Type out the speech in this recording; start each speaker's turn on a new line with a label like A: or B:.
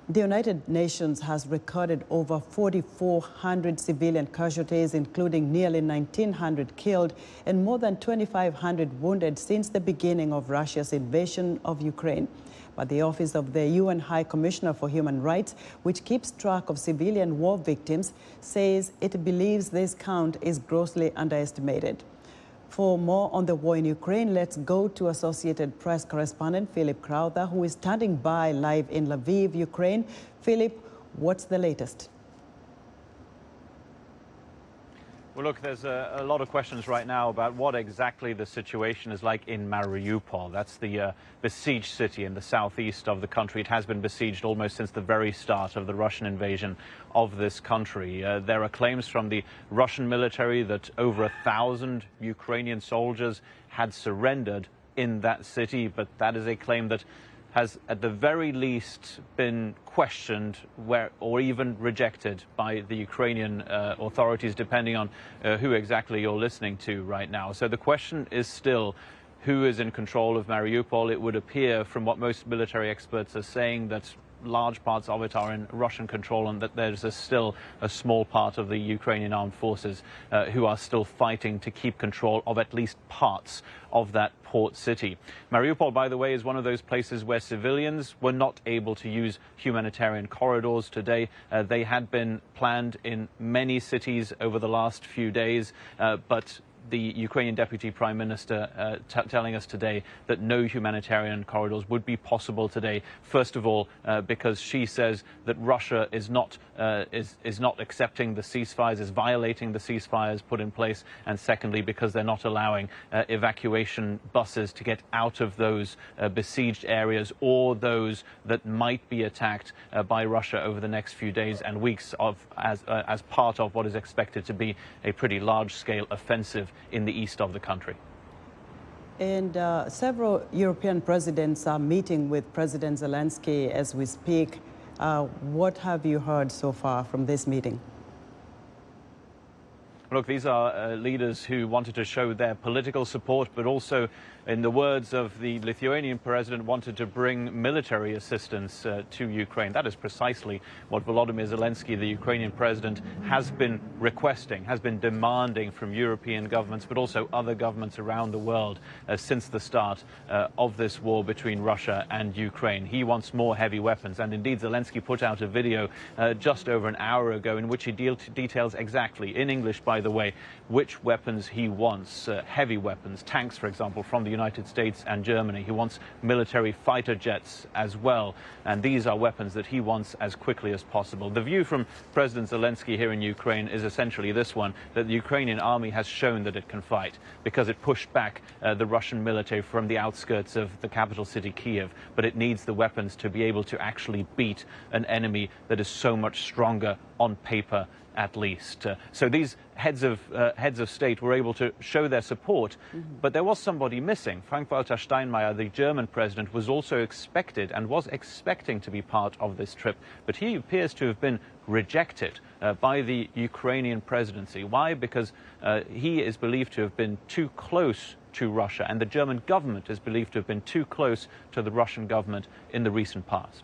A: The United Nations has recorded over 4,400 civilian casualties, including nearly 1,900 killed and more than 2,500 wounded since the beginning of Russia's invasion of Ukraine. But the Office of the UN High Commissioner for Human Rights, which keeps track of civilian war victims, says it believes this count is grossly underestimated. For more on the war in Ukraine, let's go to Associated Press correspondent Philip Crowther, who is standing by live in Lviv, Ukraine. Philip, what's the latest?
B: Well, look, there's a lot of questions right now about what exactly the situation is like in Mariupol. That's the besieged city in the southeast of the country. It has been besieged almost since the very start of the Russian invasion of this country. There are claims from the Russian military that over 1,000 Ukrainian soldiers had surrendered in that city, but that is a claim that has at the very least been questioned or even rejected by the Ukrainian authorities, depending on who exactly you're listening to right now. So the question is still, who is in control of Mariupol? It would appear from what most military experts are saying that large parts of it are in Russian control, and that there's still a small part of the Ukrainian armed forces who are still fighting to keep control of at least parts of that port city. Mariupol, by the way, is one of those places where civilians were not able to use humanitarian corridors today. They had been planned in many cities over the last few days, but the Ukrainian Deputy Prime Minister telling us today that no humanitarian corridors would be possible today. First of all, because she says that Russia is not accepting the ceasefires, is violating the ceasefires put in place, and secondly, because they're not allowing evacuation buses to get out of those besieged areas or those that might be attacked by Russia over the next few days and weeks as part of what is expected to be a pretty large-scale offensive in the east of the country.
A: And several European presidents are meeting with President Zelensky as we speak. What have you heard so far from this meeting?
B: Look, these are leaders who wanted to show their political support, but also, in the words of the Lithuanian president, wanted to bring military assistance to Ukraine. That is precisely what Volodymyr Zelensky, the Ukrainian president, has been requesting, has been demanding from European governments, but also other governments around the world since the start of this war between Russia and Ukraine. He wants more heavy weapons, and indeed Zelensky put out a video just over an hour ago in which he details exactly, in English by the way, which weapons he wants. Heavy weapons, tanks, for example, from the United States and Germany. He wants military fighter jets as well. And these are weapons that he wants as quickly as possible. The view from President Zelensky here in Ukraine is essentially this one, that the Ukrainian army has shown that it can fight because it pushed back the Russian military from the outskirts of the capital city, Kyiv. But it needs the weapons to be able to actually beat an enemy that is so much stronger on paper, at least. So these heads of state were able to show their support, but there was somebody missing. Frank-Walter Steinmeier, the German president, was also expected and was expecting to be part of this trip, but he appears to have been rejected by the Ukrainian presidency. Why? Because he is believed to have been too close to Russia, and the German government is believed to have been too close to the Russian government in the recent past.